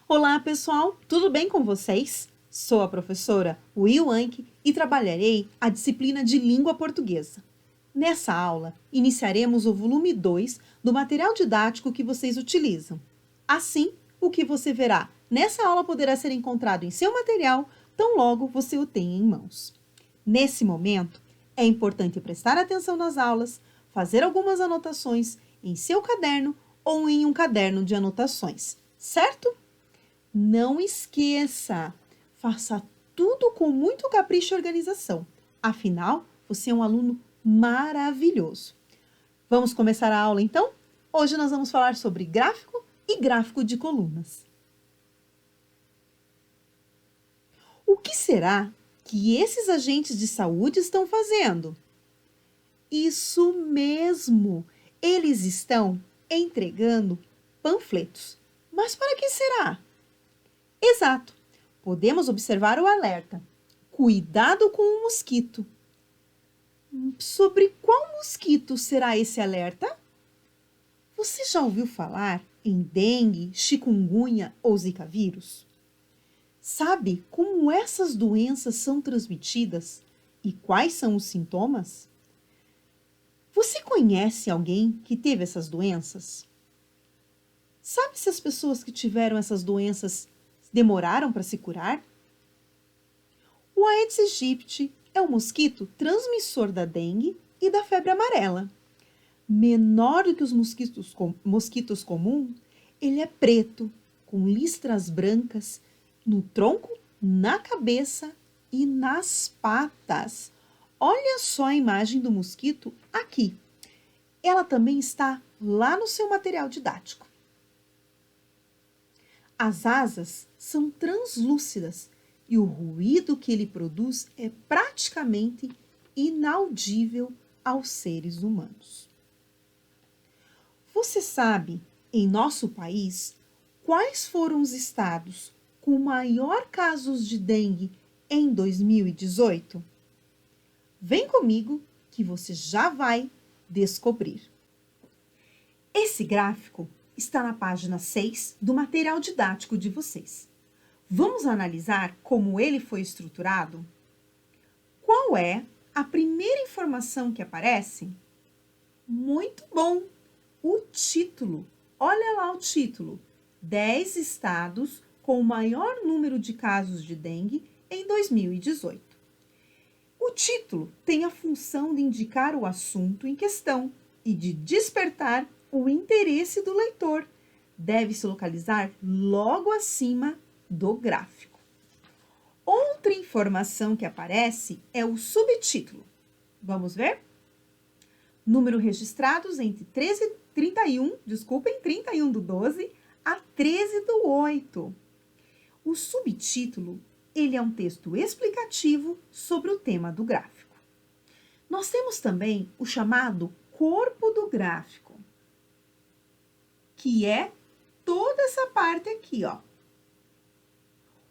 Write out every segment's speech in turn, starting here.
Olá, pessoal! Tudo bem com vocês? Sou a professora Wilank e trabalharei a disciplina de língua portuguesa. Nessa aula, iniciaremos o volume 2 do material didático que vocês utilizam. Assim, o que você verá nessa aula poderá ser encontrado em seu material, tão logo você o tenha em mãos. Nesse momento, é importante prestar atenção nas aulas, fazer algumas anotações em seu caderno ou em um caderno de anotações, certo? Não esqueça, faça tudo com muito capricho e organização. Afinal, você é um aluno maravilhoso. Vamos começar a aula então? Hoje nós vamos falar sobre gráfico e gráfico de colunas. O que será que esses agentes de saúde estão fazendo? Isso mesmo! Eles estão entregando panfletos. Mas para que será? Exato! Podemos observar o alerta. Cuidado com o mosquito. Sobre qual mosquito será esse alerta? Você já ouviu falar em dengue, chikungunya ou zika vírus? Sabe como essas doenças são transmitidas e quais são os sintomas? Você conhece alguém que teve essas doenças? Sabe se as pessoas que tiveram essas doenças demoraram para se curar? O Aedes aegypti é o mosquito transmissor da dengue e da febre amarela. Menor do que os mosquitos comuns, ele é preto, com listras brancas no tronco, na cabeça e nas patas. Olha só a imagem do mosquito aqui. Ela também está lá no seu material didático. As asas são translúcidas e o ruído que ele produz é praticamente inaudível aos seres humanos. Você sabe, em nosso país, quais foram os estados com maior casos de dengue em 2018? Vem comigo que você já vai descobrir. Esse gráfico está na página 6 do material didático de vocês. Vamos analisar como ele foi estruturado? Qual é a primeira informação que aparece? Muito bom! O título. Olha lá o título. 10 estados com o maior número de casos de dengue em 2018. O título tem a função de indicar o assunto em questão e de despertar o interesse do leitor. Deve se localizar logo acima do gráfico. Outra informação que aparece é o subtítulo. Vamos ver? Número registrados entre 31/12 a 13/8. O subtítulo, ele é um texto explicativo sobre o tema do gráfico. Nós temos também o chamado corpo do gráfico, que é toda essa parte aqui, ó.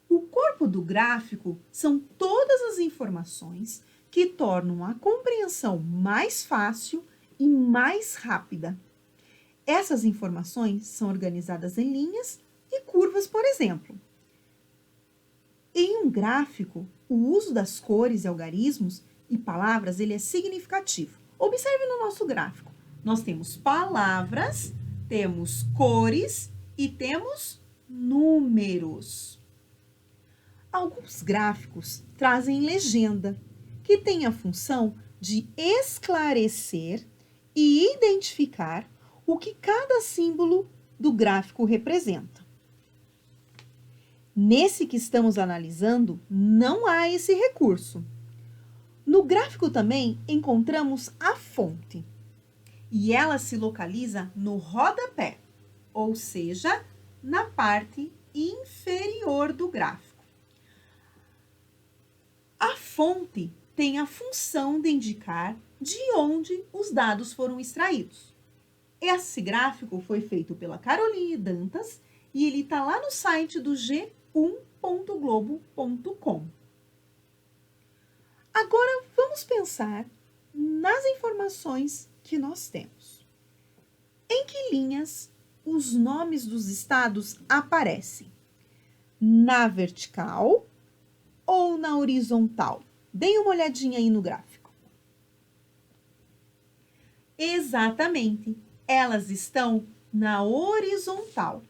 O corpo do gráfico são todas as informações que tornam a compreensão mais fácil e mais rápida. Essas informações são organizadas em linhas e curvas, por exemplo. Em um gráfico, o uso das cores e algarismos e palavras ele é significativo. Observe no nosso gráfico. Nós temos palavras, temos cores e temos números. Alguns gráficos trazem legenda, que tem a função de esclarecer e identificar o que cada símbolo do gráfico representa. Nesse que estamos analisando, não há esse recurso. No gráfico também encontramos a fonte, e ela se localiza no rodapé, ou seja, na parte inferior do gráfico. A fonte tem a função de indicar de onde os dados foram extraídos. Esse gráfico foi feito pela Caroline Dantas e ele está lá no site do g1.globo.com. Agora vamos pensar nas informações que nós temos. Em que linhas os nomes dos estados aparecem? na vertical ou na horizontal? Deem uma olhadinha aí no gráfico. Exatamente, elas estão na horizontal.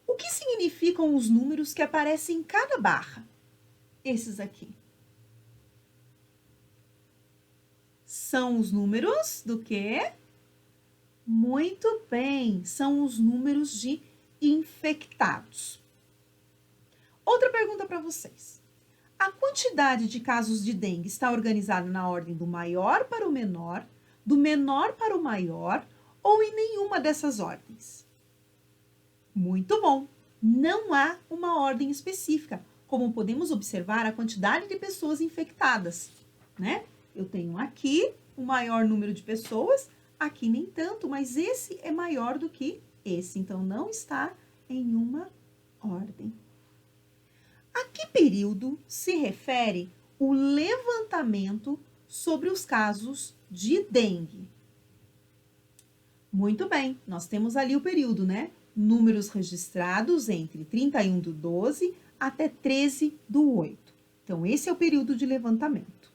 O que significam os números que aparecem em cada barra? Esses aqui. São os números do quê? Muito bem, são os números de infectados. Outra pergunta para vocês. A quantidade de casos de dengue está organizada na ordem do maior para o menor, do menor para o maior ou em nenhuma dessas ordens? Muito bom! Não há uma ordem específica, como podemos observar a quantidade de pessoas infectadas, né? Eu tenho aqui o maior número de pessoas, aqui nem tanto, mas esse é maior do que esse, então não está em uma ordem. A que período se refere o levantamento sobre os casos de dengue? Muito bem, nós temos ali o período, né? Números registrados entre 31/12 até 13/8. Então, esse é o período de levantamento.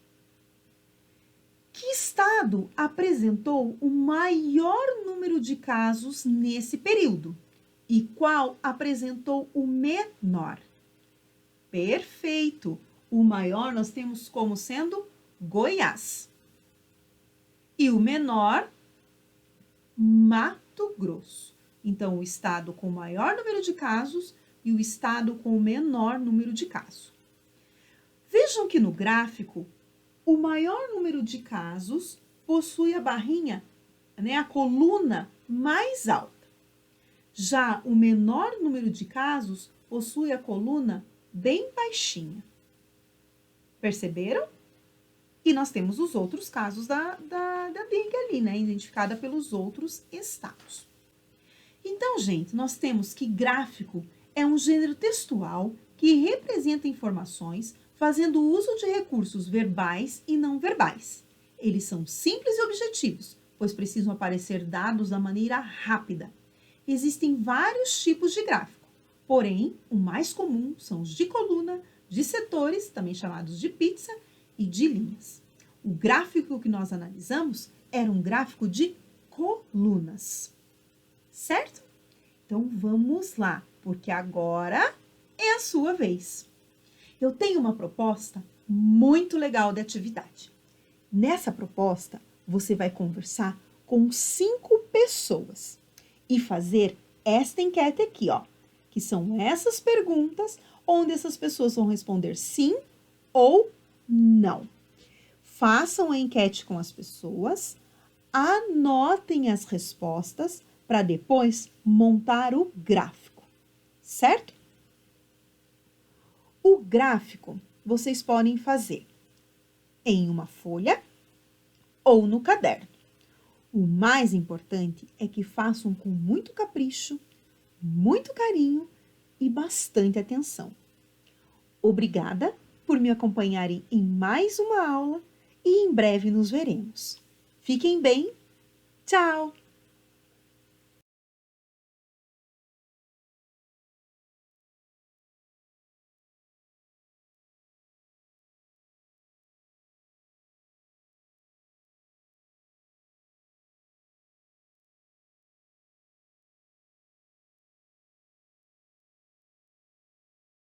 Que estado apresentou o maior número de casos nesse período? E qual apresentou o menor? Perfeito! O maior nós temos como sendo Goiás. E o menor, Mato Grosso. Então, o estado com o maior número de casos e o estado com o menor número de casos. Vejam que no gráfico, o maior número de casos possui a barrinha, né, a coluna mais alta. Já o menor número de casos possui a coluna bem baixinha. Perceberam? E nós temos os outros casos da dengue ali, né? Identificada pelos outros estados. Então, gente, nós temos que gráfico é um gênero textual que representa informações fazendo uso de recursos verbais e não verbais. Eles são simples e objetivos, pois precisam aparecer dados da maneira rápida. Existem vários tipos de gráfico, porém, o mais comum são os de coluna, de setores, também chamados de pizza, e de linhas. O gráfico que nós analisamos era um gráfico de colunas, certo? Então, vamos lá, porque agora é a sua vez. Eu tenho uma proposta muito legal de atividade. Nessa proposta, você vai conversar com 5 pessoas e fazer esta enquete aqui, ó, que são essas perguntas onde essas pessoas vão responder sim ou não. Façam a enquete com as pessoas, anotem as respostas para depois montar o gráfico, certo? O gráfico vocês podem fazer em uma folha ou no caderno. O mais importante é que façam com muito capricho, muito carinho e bastante atenção. Obrigada por me acompanharem em mais uma aula e em breve nos veremos. Fiquem bem. Tchau!